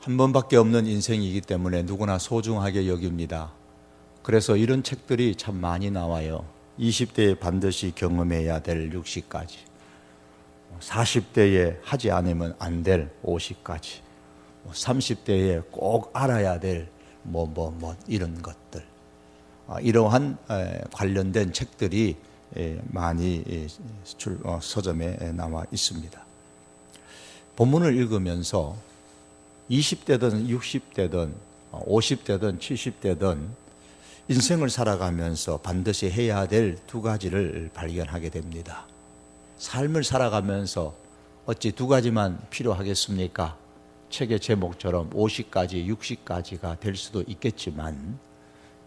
한 번밖에 없는 인생이기 때문에 누구나 소중하게 여깁니다. 그래서 이런 책들이 참 많이 나와요. 20대에 반드시 경험해야 될 60가지, 40대에 하지 않으면 안 될 50가지, 30대에 꼭 알아야 될 이런 것들, 이러한 관련된 책들이 많이 서점에 나와 있습니다. 본문을 읽으면서 20대든 60대든 50대든 70대든 인생을 살아가면서 반드시 해야 될 두 가지를 발견하게 됩니다. 삶을 살아가면서 어찌 두 가지만 필요하겠습니까? 책의 제목처럼 50가지, 60가지가 될 수도 있겠지만,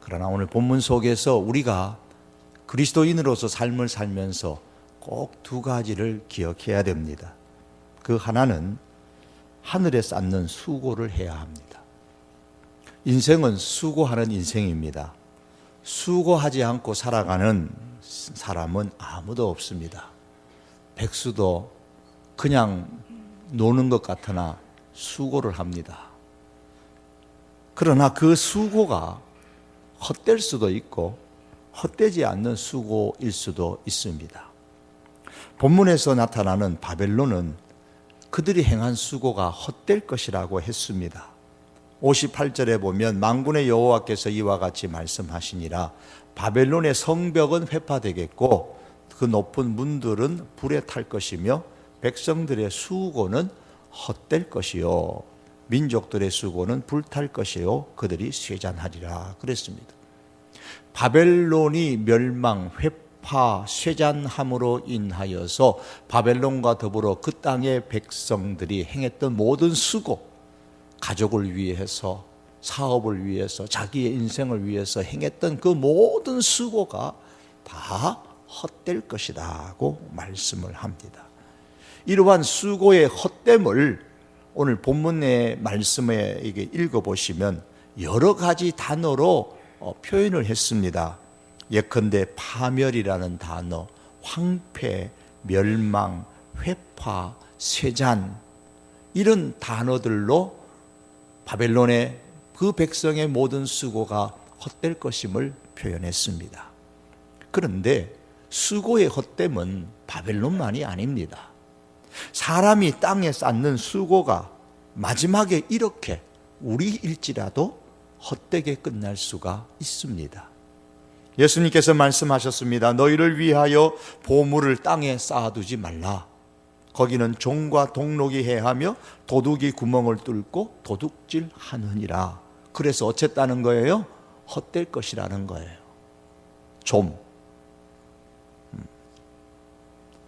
그러나 오늘 본문 속에서 우리가 그리스도인으로서 삶을 살면서 꼭 두 가지를 기억해야 됩니다. 그 하나는 하늘에 쌓는 수고를 해야 합니다. 인생은 수고하는 인생입니다. 수고하지 않고 살아가는 사람은 아무도 없습니다. 백수도 그냥 노는 것 같으나 수고를 합니다. 그러나 그 수고가 헛될 수도 있고 헛되지 않는 수고일 수도 있습니다. 본문에서 나타나는 바벨론은 그들이 행한 수고가 헛될 것이라고 했습니다. 58절에 보면 만군의 여호와께서 이와 같이 말씀하시니라. 바벨론의 성벽은 회파되겠고 그 높은 문들은 불에 탈 것이며 백성들의 수고는 헛될 것이요 민족들의 수고는 불탈 것이요 그들이 쇠잔하리라 그랬습니다. 바벨론이 멸망, 회파, 쇠잔함으로 인하여서 바벨론과 더불어 그 땅의 백성들이 행했던 모든 수고, 가족을 위해서, 사업을 위해서, 자기의 인생을 위해서 행했던 그 모든 수고가 다 헛될 것이라고 말씀을 합니다. 이러한 수고의 헛됨을 오늘 본문의 말씀에 읽어보시면 여러 가지 단어로 표현을 했습니다. 예컨대 파멸이라는 단어, 황폐, 멸망, 회파, 쇠잔, 이런 단어들로 바벨론의 그 백성의 모든 수고가 헛될 것임을 표현했습니다. 그런데 수고의 헛됨은 바벨론만이 아닙니다. 사람이 땅에 쌓는 수고가 마지막에 이렇게 우리일지라도 헛되게 끝날 수가 있습니다. 예수님께서 말씀하셨습니다. 너희를 위하여 보물을 땅에 쌓아두지 말라. 거기는 종과 동록이 해하며 도둑이 구멍을 뚫고 도둑질하느니라. 그래서 어쨌다는 거예요? 헛될 것이라는 거예요. 좀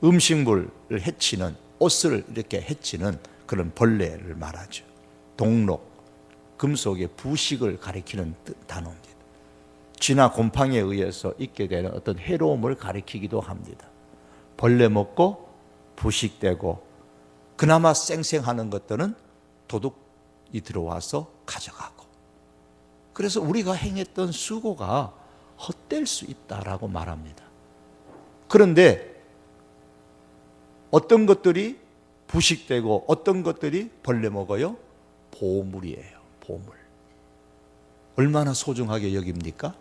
음식물을 해치는, 옷을 이렇게 해치는 그런 벌레를 말하죠. 동록, 금속의 부식을 가리키는 단어입니다. 쥐나 곰팡이에 의해서 있게 되는 어떤 해로움을 가리키기도 합니다. 벌레 먹고 부식되고 그나마 쌩쌩하는 것들은 도둑이 들어와서 가져가고, 그래서 우리가 행했던 수고가 헛될 수 있다라고 말합니다. 그런데 어떤 것들이 부식되고 어떤 것들이 벌레 먹어요? 보물이에요. 보물. 얼마나 소중하게 여깁니까?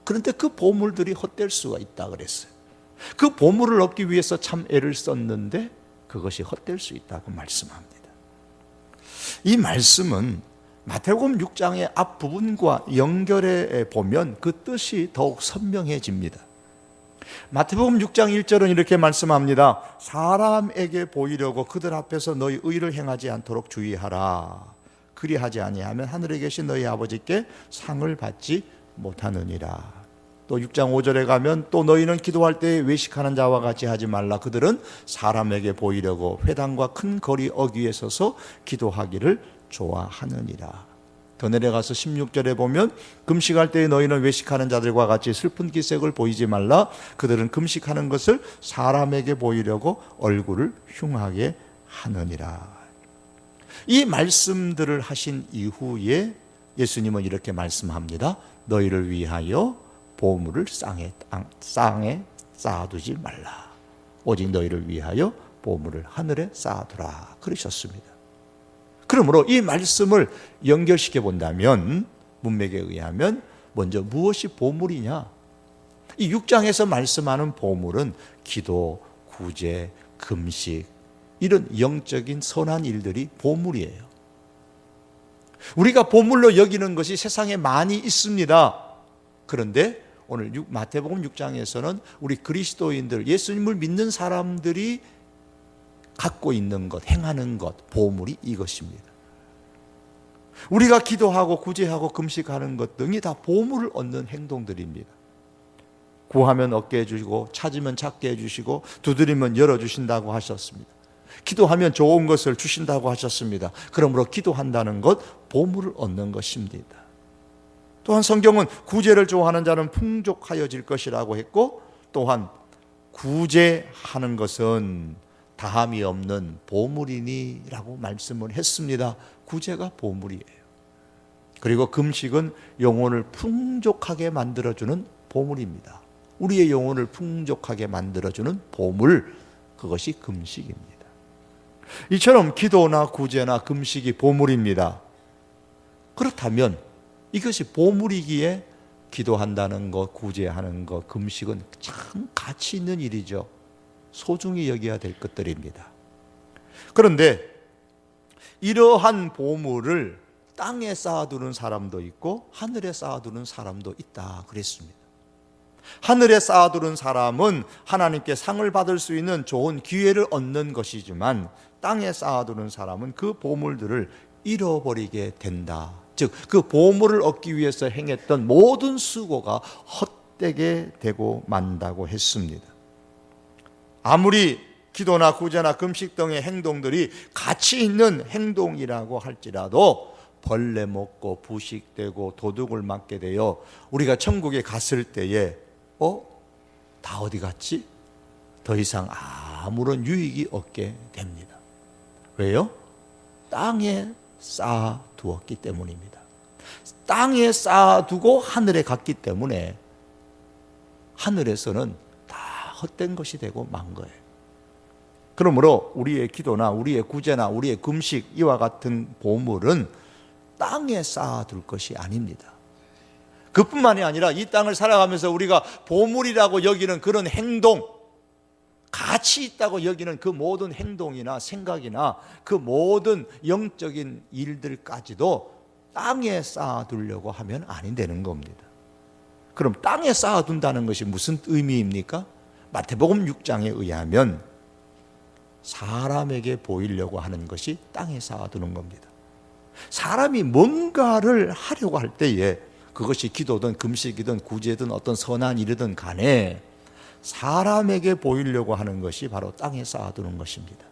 그런데 그 보물들이 헛될 수가 있다 그랬어요. 그 보물을 얻기 위해서 참 애를 썼는데 그것이 헛될 수 있다고 말씀합니다. 이 말씀은 마태복음 6장의 앞부분과 연결해 보면 그 뜻이 더욱 선명해집니다. 마태복음 6장 1절은 이렇게 말씀합니다. 사람에게 보이려고 그들 앞에서 너희 의를 행하지 않도록 주의하라. 그리하지 아니하면 하늘에 계신 너희 아버지께 상을 받지 못하느니라. 또 6장 5절에 가면 또 너희는 기도할 때 외식하는 자와 같이 하지 말라. 그들은 사람에게 보이려고 회당과 큰 거리 어귀에 서서 기도하기를 좋아하느니라. 더 내려가서 16절에 보면 금식할 때 너희는 외식하는 자들과 같이 슬픈 기색을 보이지 말라. 그들은 금식하는 것을 사람에게 보이려고 얼굴을 흉하게 하느니라. 이 말씀들을 하신 이후에 예수님은 이렇게 말씀합니다. 너희를 위하여 보물을 땅에 쌓아두지 말라. 오직 너희를 위하여 보물을 하늘에 쌓아두라. 그러셨습니다. 그러므로 이 말씀을 연결시켜 본다면 문맥에 의하면 먼저 무엇이 보물이냐? 이 6장에서 말씀하는 보물은 기도, 구제, 금식, 이런 영적인 선한 일들이 보물이에요. 우리가 보물로 여기는 것이 세상에 많이 있습니다. 그런데 오늘 마태복음 6장에서는 우리 그리스도인들, 예수님을 믿는 사람들이 갖고 있는 것, 행하는 것, 보물이 이것입니다. 우리가 기도하고 구제하고 금식하는 것 등이 다 보물을 얻는 행동들입니다. 구하면 얻게 해주시고 찾으면 찾게 해주시고 두드리면 열어주신다고 하셨습니다. 기도하면 좋은 것을 주신다고 하셨습니다. 그러므로 기도한다는 것, 보물을 얻는 것입니다. 또한 성경은 구제를 좋아하는 자는 풍족하여질 것이라고 했고, 또한 구제하는 것은 다함이 없는 보물이니라고 말씀을 했습니다. 구제가 보물이에요. 그리고 금식은 영혼을 풍족하게 만들어주는 보물입니다. 우리의 영혼을 풍족하게 만들어주는 보물, 그것이 금식입니다. 이처럼 기도나 구제나 금식이 보물입니다. 그렇다면 이것이 보물이기에 기도한다는 것, 구제하는 것, 금식은 참 가치 있는 일이죠. 소중히 여겨야 될 것들입니다. 그런데 이러한 보물을 땅에 쌓아두는 사람도 있고 하늘에 쌓아두는 사람도 있다 그랬습니다. 하늘에 쌓아두는 사람은 하나님께 상을 받을 수 있는 좋은 기회를 얻는 것이지만, 땅에 쌓아두는 사람은 그 보물들을 잃어버리게 된다. 즉, 그 보물을 얻기 위해서 행했던 모든 수고가 헛되게 되고 만다고 했습니다. 아무리 기도나 구제나 금식 등의 행동들이 가치 있는 행동이라고 할지라도 벌레 먹고 부식되고 도둑을 맞게 되어 우리가 천국에 갔을 때에 다 어디 갔지? 더 이상 아무런 유익이 없게 됩니다. 왜요? 땅에 쌓아두었기 때문입니다. 땅에 쌓아두고 하늘에 갔기 때문에 하늘에서는 다 헛된 것이 되고 만 거예요. 그러므로 우리의 기도나 우리의 구제나 우리의 금식, 이와 같은 보물은 땅에 쌓아둘 것이 아닙니다. 그뿐만이 아니라 이 땅을 살아가면서 우리가 보물이라고 여기는 그런 행동, 가치 있다고 여기는 그 모든 행동이나 생각이나 그 모든 영적인 일들까지도 땅에 쌓아두려고 하면 안 되는 겁니다. 그럼 땅에 쌓아둔다는 것이 무슨 의미입니까? 마태복음 6장에 의하면 사람에게 보이려고 하는 것이 땅에 쌓아두는 겁니다. 사람이 뭔가를 하려고 할 때에 그것이 기도든 금식이든 구제든 어떤 선한 일이든 간에 사람에게 보이려고 하는 것이 바로 땅에 쌓아두는 것입니다.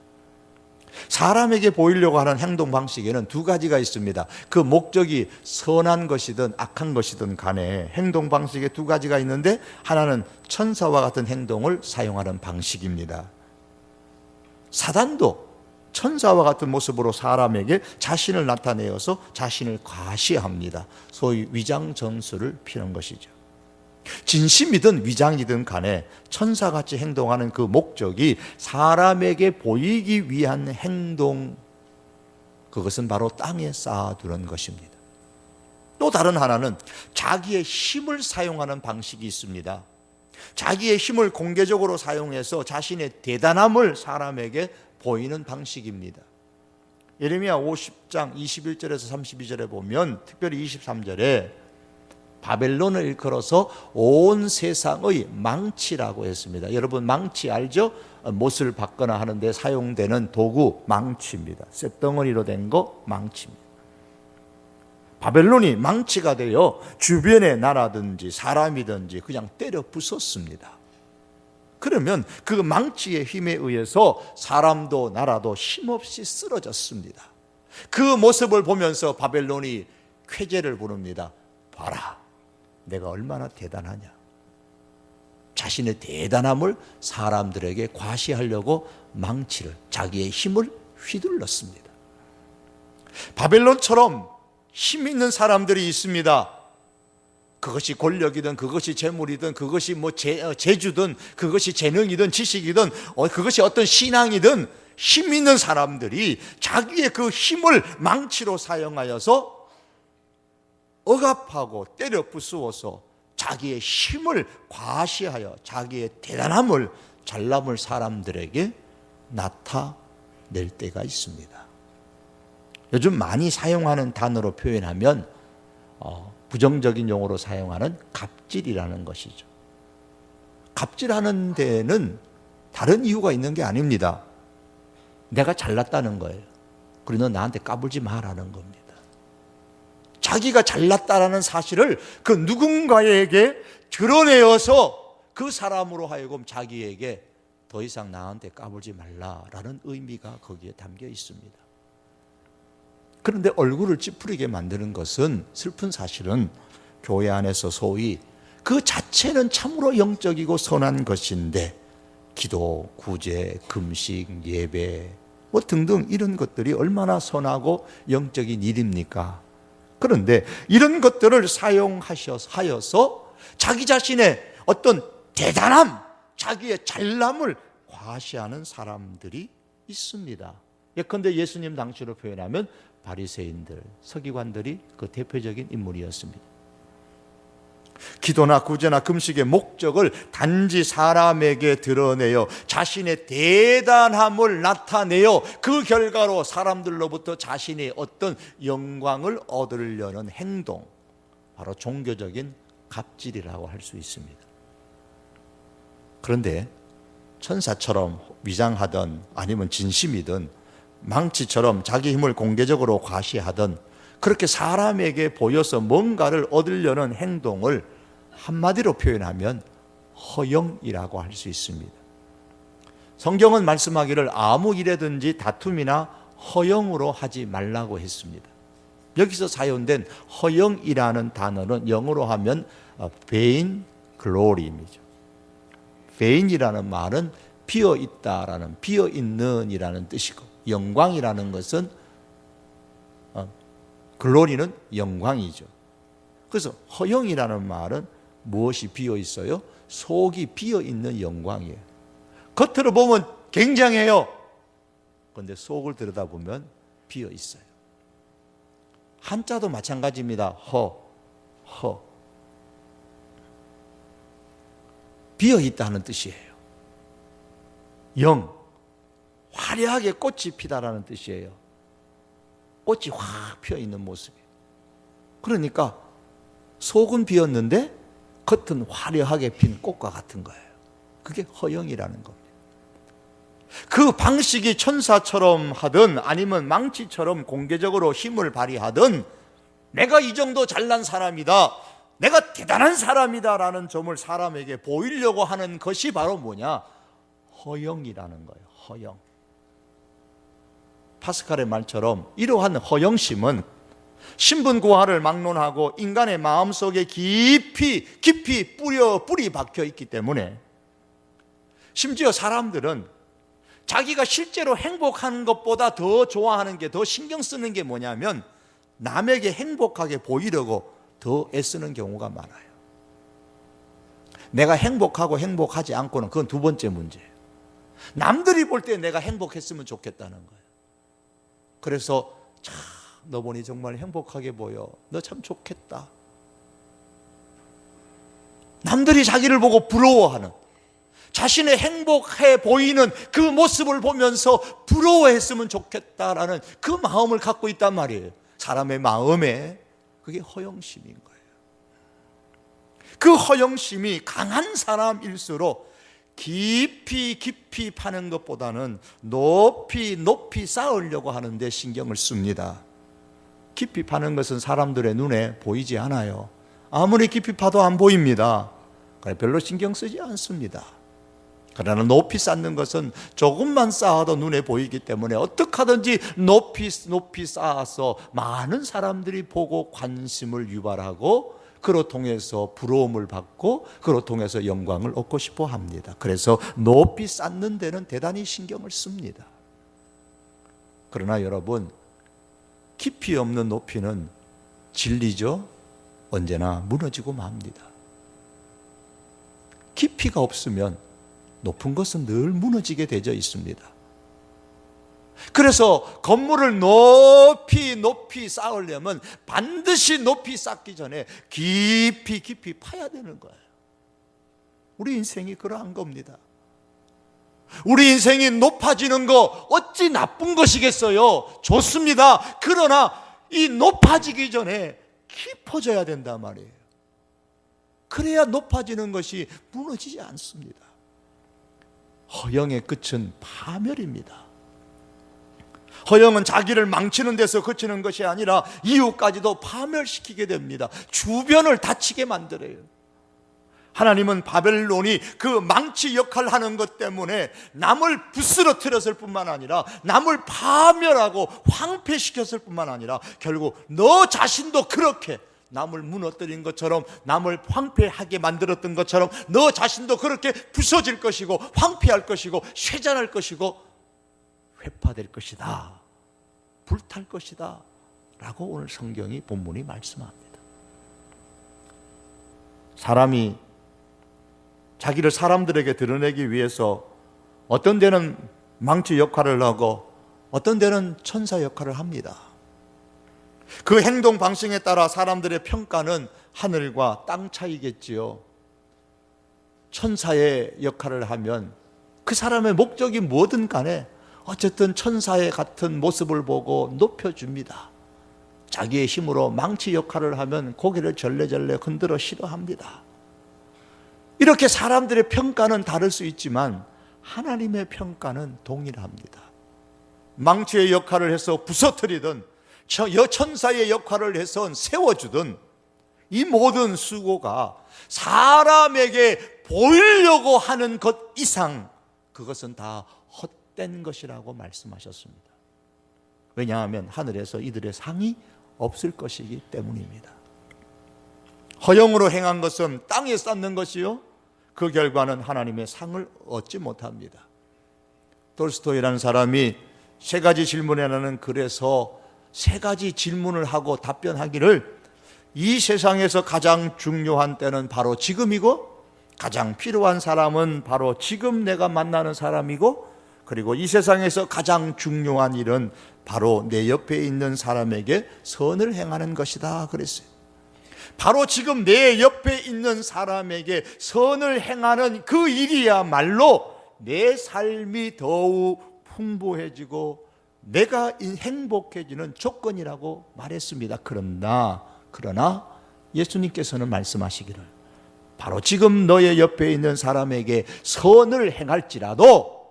사람에게 보이려고 하는 행동 방식에는 두 가지가 있습니다. 그 목적이 선한 것이든 악한 것이든 간에 행동 방식에 두 가지가 있는데, 하나는 천사와 같은 행동을 사용하는 방식입니다. 사단도 천사와 같은 모습으로 사람에게 자신을 나타내어서 자신을 과시합니다. 소위 위장 전술을 피는 것이죠. 진심이든 위장이든 간에 천사같이 행동하는 그 목적이 사람에게 보이기 위한 행동, 그것은 바로 땅에 쌓아두는 것입니다. 또 다른 하나는 자기의 힘을 사용하는 방식이 있습니다. 자기의 힘을 공개적으로 사용해서 자신의 대단함을 사람에게 보이는 방식입니다. 예레미야 50장 21절에서 32절에 보면, 특별히 23절에 바벨론을 일컬어서 온 세상의 망치라고 했습니다. 여러분 망치 알죠? 못을 받거나 하는데 사용되는 도구, 망치입니다. 쇳덩어리로 된 거 망치입니다. 바벨론이 망치가 되어 주변의 나라든지 사람이든지 그냥 때려 부쉈습니다. 그러면 그 망치의 힘에 의해서 사람도 나라도 힘없이 쓰러졌습니다. 그 모습을 보면서 바벨론이 쾌재를 부릅니다. 봐라, 내가 얼마나 대단하냐. 자신의 대단함을 사람들에게 과시하려고 망치를, 자기의 힘을 휘둘렀습니다. 바벨론처럼 힘 있는 사람들이 있습니다. 그것이 권력이든 그것이 재물이든 그것이 뭐 재주든 그것이 재능이든 지식이든 그것이 어떤 신앙이든 힘 있는 사람들이 자기의 그 힘을 망치로 사용하여서 억압하고 때려 부수어서 자기의 힘을 과시하여 자기의 대단함을 잘남을 사람들에게 나타낼 때가 있습니다. 요즘 많이 사용하는 단어로 표현하면 부정적인 용어로 사용하는 갑질이라는 것이죠. 갑질하는 데는 다른 이유가 있는 게 아닙니다. 내가 잘났다는 거예요. 그리고 너 나한테 까불지 마라는 겁니다. 자기가 잘났다라는 사실을 그 누군가에게 드러내어서 그 사람으로 하여금 자기에게 더 이상 나한테 까불지 말라라는 의미가 거기에 담겨 있습니다. 그런데 얼굴을 찌푸리게 만드는 것은 슬픈 사실은 교회 안에서 소위 그 자체는 참으로 영적이고 선한 것인데 기도, 구제, 금식, 예배 뭐 등등 이런 것들이 얼마나 선하고 영적인 일입니까? 그런데 이런 것들을 사용하여서 자기 자신의 어떤 대단함, 자기의 잘남을 과시하는 사람들이 있습니다. 예컨대 예수님 당시로 표현하면 바리새인들, 서기관들이 그 대표적인 인물이었습니다. 기도나 구제나 금식의 목적을 단지 사람에게 드러내어 자신의 대단함을 나타내어 그 결과로 사람들로부터 자신의 어떤 영광을 얻으려는 행동, 바로 종교적인 갑질이라고 할 수 있습니다. 그런데 천사처럼 위장하든 아니면 진심이든 망치처럼 자기 힘을 공개적으로 과시하든 그렇게 사람에게 보여서 뭔가를 얻으려는 행동을 한마디로 표현하면 허영이라고 할 수 있습니다. 성경은 말씀하기를 아무 일에든지 다툼이나 허영으로 하지 말라고 했습니다. 여기서 사용된 허영이라는 단어는 영어로 하면 vain glory입니다. vain이라는 말은 비어있다라는, 비어있는이라는 뜻이고, 영광이라는 것은 글로리는 영광이죠. 그래서 허영이라는 말은 무엇이 비어 있어요? 속이 비어 있는 영광이에요. 겉으로 보면 굉장해요. 그런데 속을 들여다보면 비어 있어요. 한자도 마찬가지입니다. 허. 비어 있다는 뜻이에요. 영, 화려하게 꽃이 피다라는 뜻이에요. 꽃이 확 피어 있는 모습이에요. 그러니까 속은 비었는데 겉은 화려하게 핀 꽃과 같은 거예요. 그게 허영이라는 겁니다. 그 방식이 천사처럼 하든 아니면 망치처럼 공개적으로 힘을 발휘하든 내가 이 정도 잘난 사람이다, 내가 대단한 사람이다 라는 점을 사람에게 보이려고 하는 것이 바로 뭐냐? 허영이라는 거예요. 허영. 파스칼의 말처럼 이러한 허영심은 신분고하를 막론하고 인간의 마음속에 깊이 뿌리 박혀 있기 때문에 심지어 사람들은 자기가 실제로 행복한 것보다 더 좋아하는 게, 더 신경 쓰는 게 뭐냐면 남에게 행복하게 보이려고 더 애쓰는 경우가 많아요. 내가 행복하고 행복하지 않고는 그건 두 번째 문제예요. 남들이 볼 때 내가 행복했으면 좋겠다는 거예요. 그래서 참 너 보니 정말 행복하게 보여, 너 참 좋겠다. 남들이 자기를 보고 부러워하는, 자신의 행복해 보이는 그 모습을 보면서 부러워했으면 좋겠다라는 그 마음을 갖고 있단 말이에요. 사람의 마음에. 그게 허영심인 거예요. 그 허영심이 강한 사람일수록 깊이 파는 것보다는 높이 쌓으려고 하는데 신경을 씁니다. 깊이 파는 것은 사람들의 눈에 보이지 않아요. 아무리 깊이 파도 안 보입니다. 별로 신경 쓰지 않습니다. 그러나 높이 쌓는 것은 조금만 쌓아도 눈에 보이기 때문에 어떻게 하든지 높이 쌓아서 많은 사람들이 보고 관심을 유발하고 그로 통해서 부러움을 받고 그로 통해서 영광을 얻고 싶어 합니다. 그래서 높이 쌓는 데는 대단히 신경을 씁니다. 그러나 여러분, 깊이 없는 높이는 진리죠? 언제나 무너지고 맙니다. 깊이가 없으면 높은 것은 늘 무너지게 되어 있습니다. 그래서 건물을 높이 쌓으려면 반드시 높이 쌓기 전에 깊이 파야 되는 거예요. 우리 인생이 그러한 겁니다. 우리 인생이 높아지는 거 어찌 나쁜 것이겠어요? 좋습니다. 그러나 이 높아지기 전에 깊어져야 된단 말이에요. 그래야 높아지는 것이 무너지지 않습니다. 허영의 끝은 파멸입니다. 허영은 자기를 망치는 데서 그치는 것이 아니라 이웃까지도 파멸시키게 됩니다. 주변을 다치게 만들어요. 하나님은 바벨론이 그 망치 역할을 하는 것 때문에 남을 부스러뜨렸을 뿐만 아니라 남을 파멸하고 황폐시켰을 뿐만 아니라 결국 너 자신도 그렇게 남을 무너뜨린 것처럼, 남을 황폐하게 만들었던 것처럼 너 자신도 그렇게 부서질 것이고 황폐할 것이고 쇠잔할 것이고 회파될 것이다, 불탈 것이다 라고 오늘 성경이 본문이 말씀합니다. 사람이 자기를 사람들에게 드러내기 위해서 어떤 데는 망치 역할을 하고 어떤 데는 천사 역할을 합니다. 그 행동 방식에 따라 사람들의 평가는 하늘과 땅 차이겠지요. 천사의 역할을 하면 그 사람의 목적이 뭐든 간에 어쨌든 천사의 같은 모습을 보고 높여줍니다. 자기의 힘으로 망치 역할을 하면 고개를 절레절레 흔들어 싫어합니다. 이렇게 사람들의 평가는 다를 수 있지만 하나님의 평가는 동일합니다. 망치의 역할을 해서 부서뜨리든 천사의 역할을 해서 세워주든 이 모든 수고가 사람에게 보이려고 하는 것 이상 그것은 다 헛된 것이라고 말씀하셨습니다. 왜냐하면 하늘에서 이들의 상이 없을 것이기 때문입니다. 허영으로 행한 것은 땅에 쌓는 것이요, 그 결과는 하나님의 상을 얻지 못합니다. 돌스토이라는 사람이 세 가지 질문에 나는 글에서 세 가지 질문을 하고 답변하기를, 이 세상에서 가장 중요한 때는 바로 지금이고 가장 필요한 사람은 바로 지금 내가 만나는 사람이고, 그리고 이 세상에서 가장 중요한 일은 바로 내 옆에 있는 사람에게 선을 행하는 것이다 그랬어요. 바로 지금 내 옆에 있는 사람에게 선을 행하는 그 일이야말로 내 삶이 더욱 풍부해지고 내가 행복해지는 조건이라고 말했습니다. 그러나 예수님께서는 말씀하시기를, 바로 지금 너의 옆에 있는 사람에게 선을 행할지라도,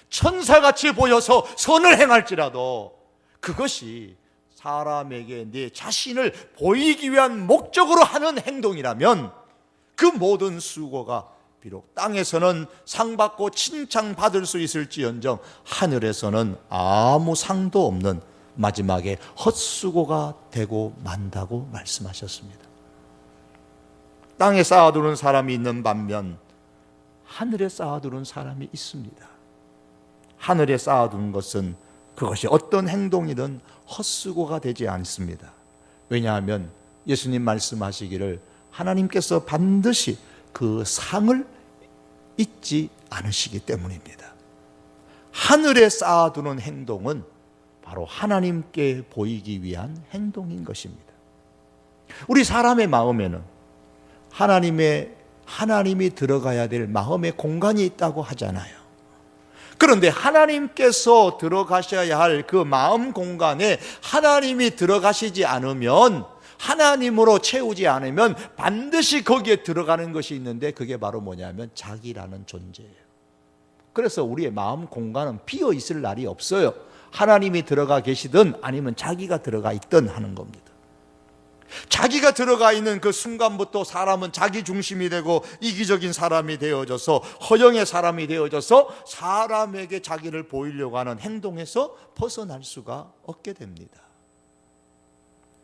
천사같이 보여서 선을 행할지라도 그것이 사람에게 내 자신을 보이기 위한 목적으로 하는 행동이라면 그 모든 수고가 비록 땅에서는 상 받고 칭찬받을 수 있을지언정 하늘에서는 아무 상도 없는 마지막에 헛수고가 되고 만다고 말씀하셨습니다. 땅에 쌓아두는 사람이 있는 반면 하늘에 쌓아두는 사람이 있습니다. 하늘에 쌓아두는 것은 그것이 어떤 행동이든 헛수고가 되지 않습니다. 왜냐하면 예수님 말씀하시기를 하나님께서 반드시 그 상을 잊지 않으시기 때문입니다. 하늘에 쌓아두는 행동은 바로 하나님께 보이기 위한 행동인 것입니다. 우리 사람의 마음에는 하나님이 들어가야 될 마음의 공간이 있다고 하잖아요. 그런데 하나님께서 들어가셔야 할 그 마음 공간에 하나님이 들어가시지 않으면, 하나님으로 채우지 않으면 반드시 거기에 들어가는 것이 있는데, 그게 바로 뭐냐면 자기라는 존재예요. 그래서 우리의 마음 공간은 비어 있을 날이 없어요. 하나님이 들어가 계시든 아니면 자기가 들어가 있든 하는 겁니다. 자기가 들어가 있는 그 순간부터 사람은 자기 중심이 되고 이기적인 사람이 되어져서 허영의 사람이 되어져서 사람에게 자기를 보이려고 하는 행동에서 벗어날 수가 없게 됩니다.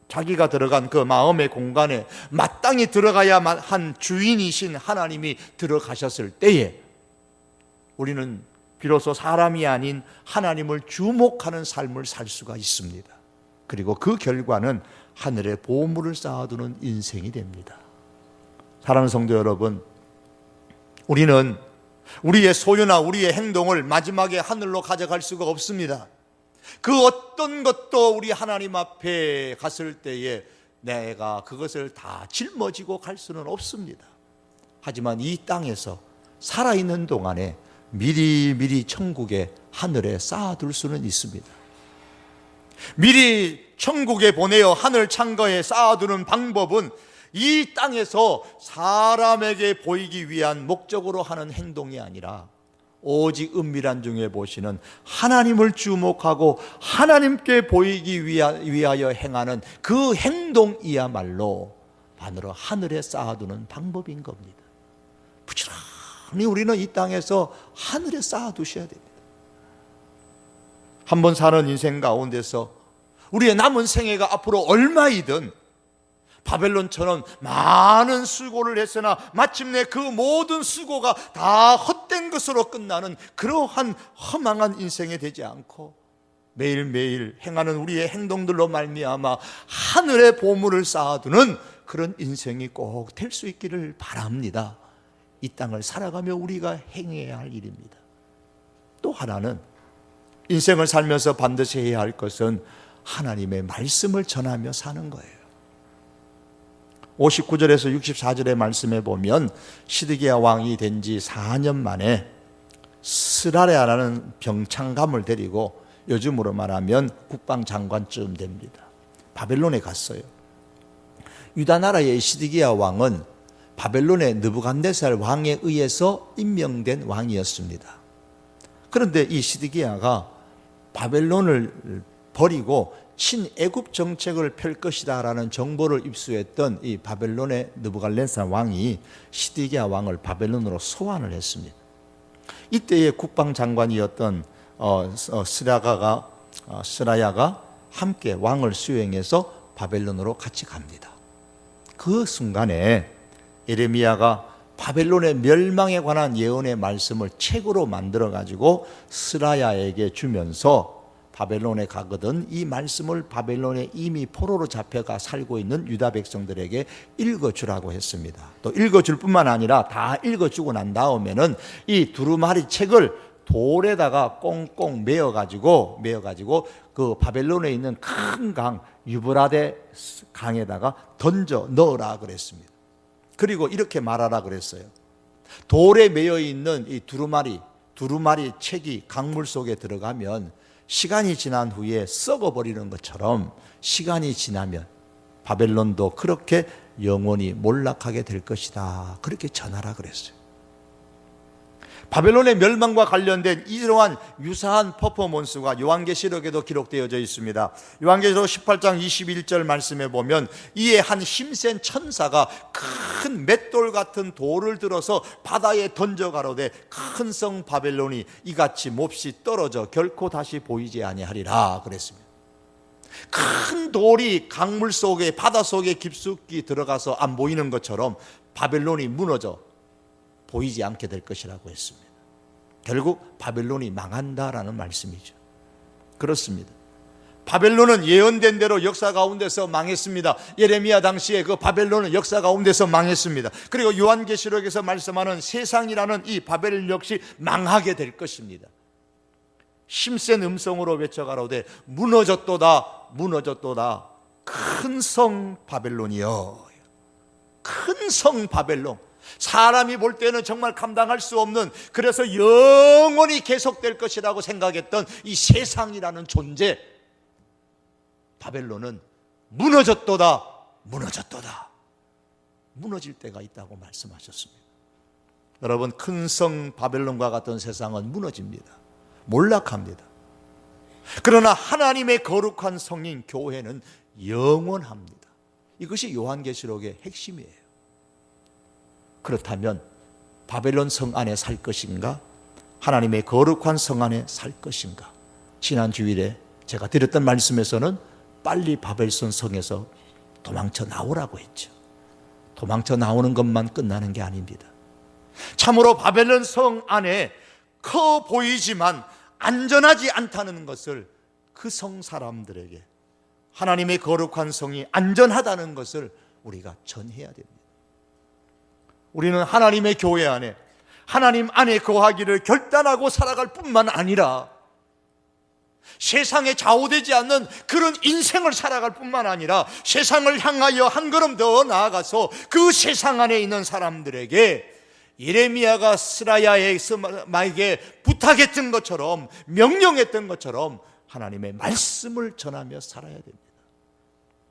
자기가 들어간 그 마음의 공간에 마땅히 들어가야 한 주인이신 하나님이 들어가셨을 때에 우리는 비로소 사람이 아닌 하나님을 주목하는 삶을 살 수가 있습니다. 그리고 그 결과는 하늘에 보물을 쌓아두는 인생이 됩니다. 사랑하는 성도 여러분, 우리는 우리의 소유나 우리의 행동을 마지막에 하늘로 가져갈 수가 없습니다. 그 어떤 것도 우리 하나님 앞에 갔을 때에 내가 그것을 다 짊어지고 갈 수는 없습니다. 하지만 이 땅에서 살아있는 동안에 미리 천국의 하늘에 쌓아둘 수는 있습니다. 미리 천국에 보내어 하늘 창고에 쌓아두는 방법은 이 땅에서 사람에게 보이기 위한 목적으로 하는 행동이 아니라 오직 은밀한 중에 보시는 하나님을 주목하고 하나님께 보이기 위하여 행하는 그 행동이야말로 바로 하늘에 쌓아두는 방법인 겁니다. 부지런히 우리는 이 땅에서 하늘에 쌓아두셔야 됩니다. 한번 사는 인생 가운데서 우리의 남은 생애가 앞으로 얼마이든 바벨론처럼 많은 수고를 했으나 마침내 그 모든 수고가 다 헛된 것으로 끝나는 그러한 허망한 인생이 되지 않고 매일매일 행하는 우리의 행동들로 말미암아 하늘의 보물을 쌓아두는 그런 인생이 꼭 될 수 있기를 바랍니다. 이 땅을 살아가며 우리가 행해야 할 일입니다. 또 하나는 인생을 살면서 반드시 해야 할 것은 하나님의 말씀을 전하며 사는 거예요. 59절에서 64절의 말씀에 보면 시드기야 왕이 된 지 4년 만에 스라랴라는 병창감을 데리고 요즘으로 말하면 국방장관쯤 됩니다. 바벨론에 갔어요. 유다 나라의 시드기야 왕은 바벨론의 느부갓네살 왕에 의해서 임명된 왕이었습니다. 그런데 이 시드기야가 바벨론을 버리고 친애굽 정책을 펼 것이다 라는 정보를 입수했던 이 바벨론의 느부갓네살 왕이 시드기야 왕을 바벨론으로 소환을 했습니다. 이때의 국방장관이었던 스라야가 함께 왕을 수행해서 바벨론으로 같이 갑니다. 그 순간에 예레미야가 바벨론의 멸망에 관한 예언의 말씀을 책으로 만들어 가지고 스라야에게 주면서 바벨론에 가거든 이 말씀을 바벨론에 이미 포로로 잡혀가 살고 있는 유다 백성들에게 읽어주라고 했습니다. 또 읽어줄 뿐만 아니라 다 읽어주고 난 다음에는 이 두루마리 책을 돌에다가 꽁꽁 메어가지고 그 바벨론에 있는 큰 강 유브라데 강에다가 던져 넣으라 그랬습니다. 그리고 이렇게 말하라 그랬어요. 돌에 메어 있는 이 두루마리 책이 강물 속에 들어가면 시간이 지난 후에 썩어버리는 것처럼 시간이 지나면 바벨론도 그렇게 영원히 몰락하게 될 것이다. 그렇게 전하라 그랬어요. 바벨론의 멸망과 관련된 이러한 유사한 퍼포먼스가 요한계시록에도 기록되어져 있습니다. 요한계시록 18장 21절 말씀에 보면 이에 한 힘센 천사가 큰 맷돌 같은 돌을 들어서 바다에 던져 가로되 큰 성 바벨론이 이같이 몹시 떨어져 결코 다시 보이지 아니하리라 그랬습니다. 큰 돌이 강물 속에 바다 속에 깊숙이 들어가서 안 보이는 것처럼 바벨론이 무너져 보이지 않게 될 것이라고 했습니다. 결국 바벨론이 망한다라는 말씀이죠. 그렇습니다. 바벨론은 예언된 대로 역사 가운데서 망했습니다. 예레미야 당시에 그 바벨론은 역사 가운데서 망했습니다. 그리고 요한계시록에서 말씀하는 세상이라는 이 바벨 역시 망하게 될 것입니다. 힘센 음성으로 외쳐가로되 무너졌도다 무너졌도다 큰 성 바벨론이여. 큰 성 바벨론, 사람이 볼 때는 정말 감당할 수 없는, 그래서 영원히 계속될 것이라고 생각했던 이 세상이라는 존재 바벨론은 무너졌도다 무너졌도다, 무너질 때가 있다고 말씀하셨습니다. 여러분, 큰 성 바벨론과 같은 세상은 무너집니다. 몰락합니다. 그러나 하나님의 거룩한 성인 교회는 영원합니다. 이것이 요한계시록의 핵심이에요. 그렇다면 바벨론 성 안에 살 것인가, 하나님의 거룩한 성 안에 살 것인가? 지난 주일에 제가 드렸던 말씀에서는 빨리 바벨론 성에서 도망쳐 나오라고 했죠. 도망쳐 나오는 것만 끝나는 게 아닙니다. 참으로 바벨론 성 안에 커 보이지만 안전하지 않다는 것을 그 성 사람들에게 하나님의 거룩한 성이 안전하다는 것을 우리가 전해야 됩니다. 우리는 하나님의 교회 안에, 하나님 안에 거하기를 결단하고 살아갈 뿐만 아니라 세상에 좌우되지 않는 그런 인생을 살아갈 뿐만 아니라 세상을 향하여 한 걸음 더 나아가서 그 세상 안에 있는 사람들에게 예레미야가 스라야에게 부탁했던 것처럼, 명령했던 것처럼 하나님의 말씀을 전하며 살아야 됩니다.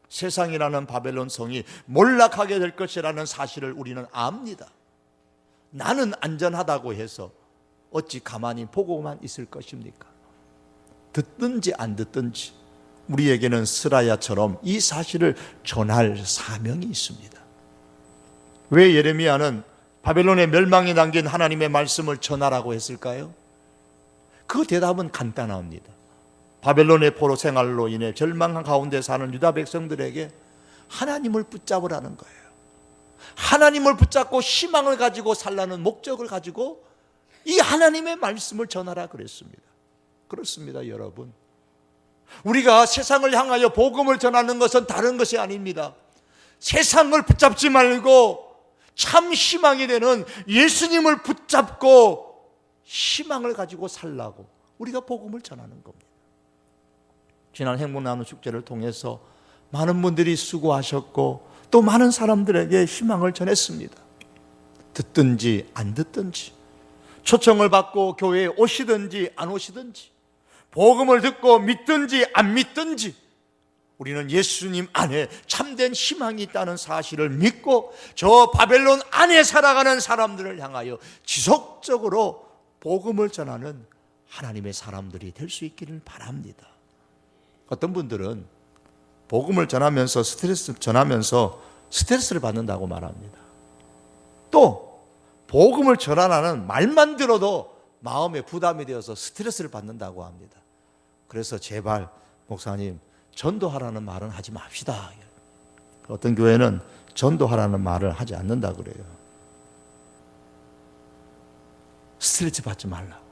세상이라는 바벨론 성이 몰락하게 될 것이라는 사실을 우리는 압니다. 나는 안전하다고 해서 어찌 가만히 보고만 있을 것입니까? 듣든지 안 듣든지 우리에게는 스라야처럼 이 사실을 전할 사명이 있습니다. 왜 예레미야는 바벨론의 멸망이 담긴 하나님의 말씀을 전하라고 했을까요? 그 대답은 간단합니다. 바벨론의 포로 생활로 인해 절망한 가운데 사는 유다 백성들에게 하나님을 붙잡으라는 거예요. 하나님을 붙잡고 희망을 가지고 살라는 목적을 가지고 이 하나님의 말씀을 전하라 그랬습니다. 그렇습니다, 여러분. 우리가 세상을 향하여 복음을 전하는 것은 다른 것이 아닙니다. 세상을 붙잡지 말고 참 희망이 되는 예수님을 붙잡고 희망을 가지고 살라고 우리가 복음을 전하는 겁니다. 지난 행복나눔 축제를 통해서 많은 분들이 수고하셨고 또 많은 사람들에게 희망을 전했습니다. 듣든지 안 듣든지, 초청을 받고 교회에 오시든지 안 오시든지, 복음을 듣고 믿든지 안 믿든지 우리는 예수님 안에 참된 희망이 있다는 사실을 믿고 저 바벨론 안에 살아가는 사람들을 향하여 지속적으로 복음을 전하는 하나님의 사람들이 될 수 있기를 바랍니다. 어떤 분들은 복음을 전하면서 스트레스를 받는다고 말합니다. 또 복음을 전하라는 말만 들어도 마음에 부담이 되어서 스트레스를 받는다고 합니다. 그래서 제발 목사님, 전도하라는 말은 하지 맙시다. 어떤 교회는 전도하라는 말을 하지 않는다 그래요. 스트레스 받지 말라고.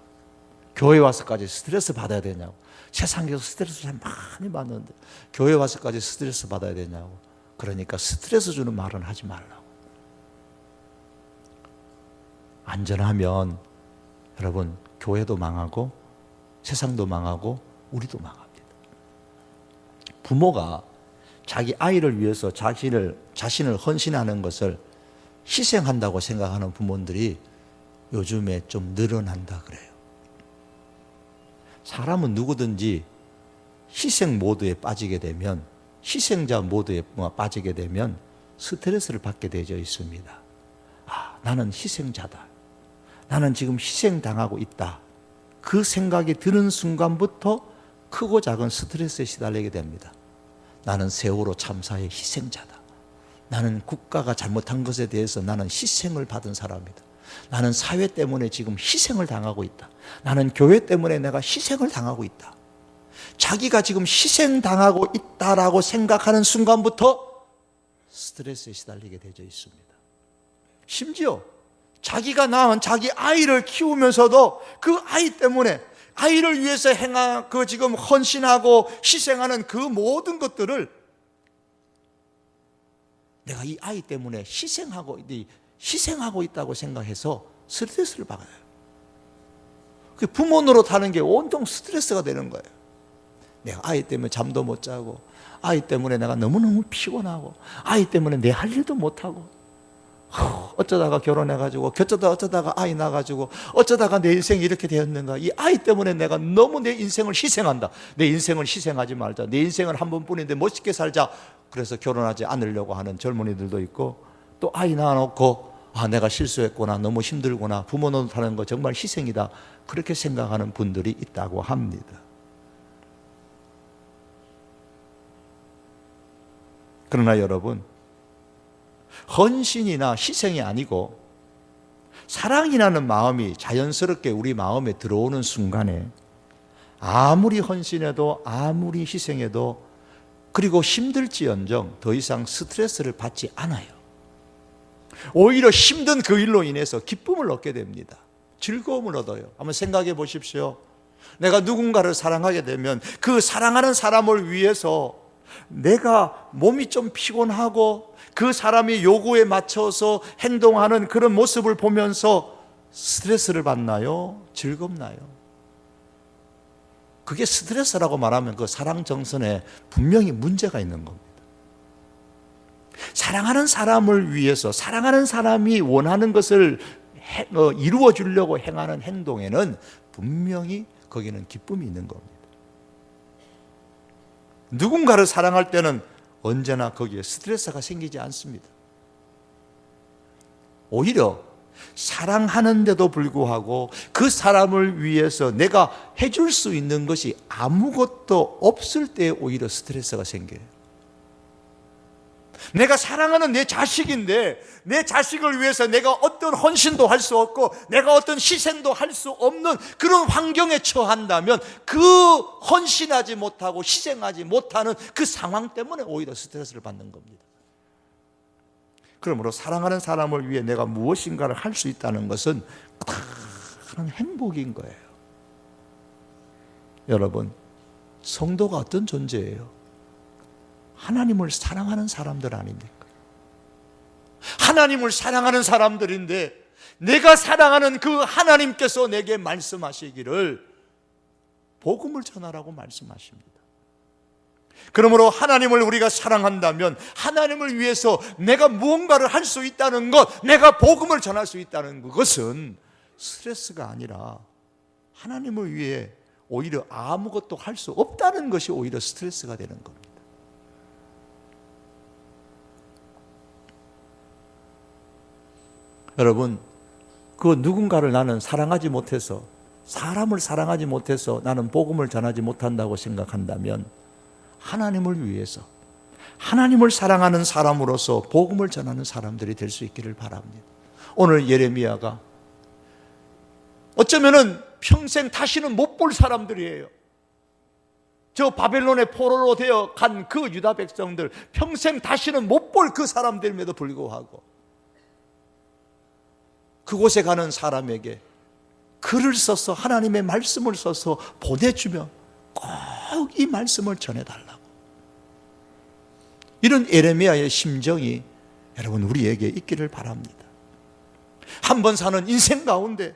교회 와서까지 스트레스 받아야 되냐고. 세상에서 스트레스를 많이 받는데 교회 와서까지 스트레스 받아야 되냐고. 그러니까 스트레스 주는 말은 하지 말라고. 안전하면 여러분, 교회도 망하고 세상도 망하고 우리도 망합니다. 부모가 자기 아이를 위해서 자신을 헌신하는 것을 희생한다고 생각하는 부모들이 요즘에 좀 늘어난다 그래요. 사람은 누구든지 희생 모드에 빠지게 되면, 희생자 모드에 빠지게 되면 스트레스를 받게 되어 있습니다. 나는 희생자다. 나는 지금 희생당하고 있다. 그 생각이 드는 순간부터 크고 작은 스트레스에 시달리게 됩니다. 나는 세월호 참사의 희생자다. 나는 국가가 잘못한 것에 대해서 나는 희생을 받은 사람이다. 나는 사회 때문에 지금 희생을 당하고 있다. 나는 교회 때문에 내가 희생을 당하고 있다. 자기가 지금 희생당하고 있다라고 생각하는 순간부터 스트레스에 시달리게 되어 있습니다. 심지어 자기가 낳은 자기 아이를 키우면서도 그 아이 때문에, 아이를 위해서 지금 헌신하고 희생하는 그 모든 것들을 내가 이 아이 때문에 희생하고 있다고 생각해서 스트레스를 받아요. 부모 노릇하는 게 온통 스트레스가 되는 거예요. 내가 아이 때문에 잠도 못 자고, 아이 때문에 내가 너무너무 피곤하고, 아이 때문에 내 할 일도 못하고, 어쩌다가 결혼해가지고, 어쩌다가 아이 낳아가지고, 어쩌다가 내 인생이 이렇게 되었는가. 이 아이 때문에 내가 너무 내 인생을 희생한다. 내 인생을 희생하지 말자. 내 인생을 한 번뿐인데 멋있게 살자. 그래서 결혼하지 않으려고 하는 젊은이들도 있고, 또 아이 낳아놓고 내가 실수했구나, 너무 힘들구나, 부모 노릇하는 거 정말 희생이다, 그렇게 생각하는 분들이 있다고 합니다. 그러나 여러분, 헌신이나 희생이 아니고 사랑이라는 마음이 자연스럽게 우리 마음에 들어오는 순간에 아무리 헌신해도 아무리 희생해도, 그리고 힘들지언정 더 이상 스트레스를 받지 않아요. 오히려 힘든 그 일로 인해서 기쁨을 얻게 됩니다. 즐거움을 얻어요. 한번 생각해 보십시오. 내가 누군가를 사랑하게 되면 그 사랑하는 사람을 위해서 내가 몸이 좀 피곤하고 그 사람이 요구에 맞춰서 행동하는 그런 모습을 보면서 스트레스를 받나요? 즐겁나요? 그게 스트레스라고 말하면 그 사랑 정선에 분명히 문제가 있는 겁니다. 사랑하는 사람을 위해서 사랑하는 사람이 원하는 것을 이루어 주려고 행하는 행동에는 분명히 거기는 기쁨이 있는 겁니다. 누군가를 사랑할 때는 언제나 거기에 스트레스가 생기지 않습니다. 오히려 사랑하는데도 불구하고 그 사람을 위해서 내가 해줄 수 있는 것이 아무것도 없을 때 오히려 스트레스가 생겨요. 내가 사랑하는 내 자식인데 내 자식을 위해서 내가 어떤 헌신도 할 수 없고 내가 어떤 희생도 할 수 없는 그런 환경에 처한다면 그 헌신하지 못하고 희생하지 못하는 그 상황 때문에 오히려 스트레스를 받는 겁니다. 그러므로 사랑하는 사람을 위해 내가 무엇인가를 할 수 있다는 것은 큰 행복인 거예요. 여러분, 성도가 어떤 존재예요? 하나님을 사랑하는 사람들 아닙니까? 하나님을 사랑하는 사람들인데 내가 사랑하는 그 하나님께서 내게 말씀하시기를 복음을 전하라고 말씀하십니다. 그러므로 하나님을 우리가 사랑한다면 하나님을 위해서 내가 무언가를 할 수 있다는 것, 내가 복음을 전할 수 있다는 그것은 스트레스가 아니라 하나님을 위해 오히려 아무것도 할 수 없다는 것이 오히려 스트레스가 되는 겁니다. 여러분, 그 누군가를 나는 사랑하지 못해서, 사람을 사랑하지 못해서 나는 복음을 전하지 못한다고 생각한다면 하나님을 위해서, 하나님을 사랑하는 사람으로서 복음을 전하는 사람들이 될 수 있기를 바랍니다. 오늘 예레미야가 어쩌면은 평생 다시는 못 볼 사람들이에요. 저 바벨론의 포로로 되어 간 그 유다 백성들, 평생 다시는 못 볼 그 사람들임에도 불구하고 그곳에 가는 사람에게 글을 써서 하나님의 말씀을 써서 보내주면 꼭 이 말씀을 전해달라고. 이런 예레미야의 심정이 여러분 우리에게 있기를 바랍니다. 한 번 사는 인생 가운데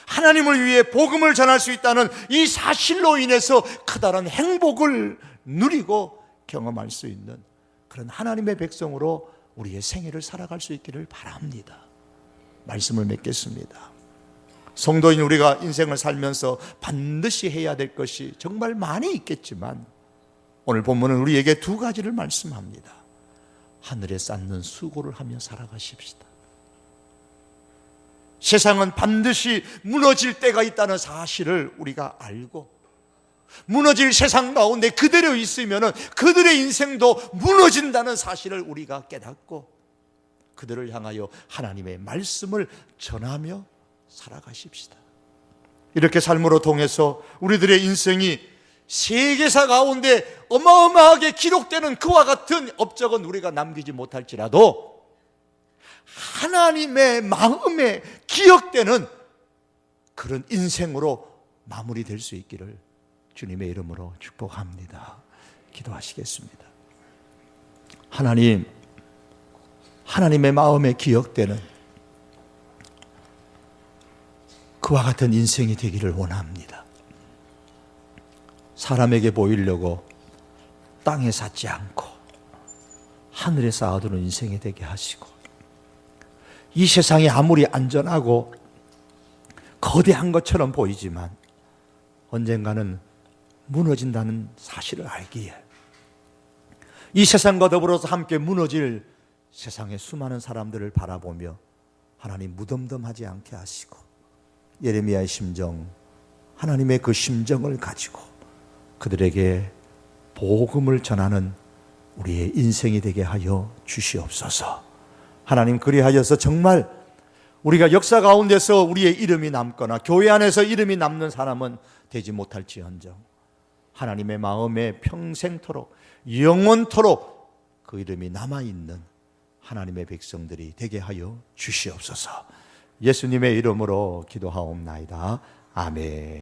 하나님을 위해 복음을 전할 수 있다는 이 사실로 인해서 커다란 행복을 누리고 경험할 수 있는 그런 하나님의 백성으로 우리의 생애를 살아갈 수 있기를 바랍니다. 말씀을 맺겠습니다. 성도인 우리가 인생을 살면서 반드시 해야 될 것이 정말 많이 있겠지만 오늘 본문은 우리에게 두 가지를 말씀합니다. 하늘에 쌓는 수고를 하며 살아가십시다. 세상은 반드시 무너질 때가 있다는 사실을 우리가 알고 무너질 세상 가운데 그대로 있으면 그들의 인생도 무너진다는 사실을 우리가 깨닫고 그들을 향하여 하나님의 말씀을 전하며 살아가십시다. 이렇게 삶으로 통해서 우리들의 인생이 세계사 가운데 어마어마하게 기록되는 그와 같은 업적은 우리가 남기지 못할지라도 하나님의 마음에 기억되는 그런 인생으로 마무리될 수 있기를 주님의 이름으로 축복합니다. 기도하시겠습니다. 하나님의 마음에 기억되는 그와 같은 인생이 되기를 원합니다. 사람에게 보이려고 땅에 쌓지 않고 하늘에 쌓아두는 인생이 되게 하시고 이 세상이 아무리 안전하고 거대한 것처럼 보이지만 언젠가는 무너진다는 사실을 알기에 이 세상과 더불어서 함께 무너질 세상의 수많은 사람들을 바라보며 하나님 무덤덤하지 않게 하시고 예레미야의 심정, 하나님의 그 심정을 가지고 그들에게 복음을 전하는 우리의 인생이 되게 하여 주시옵소서. 하나님 그리하여서 정말 우리가 역사 가운데서 우리의 이름이 남거나 교회 안에서 이름이 남는 사람은 되지 못할지언정 하나님의 마음에 평생토록 영원토록 그 이름이 남아있는 하나님의 백성들이 되게 하여 주시옵소서. 예수님의 이름으로 기도하옵나이다. 아멘.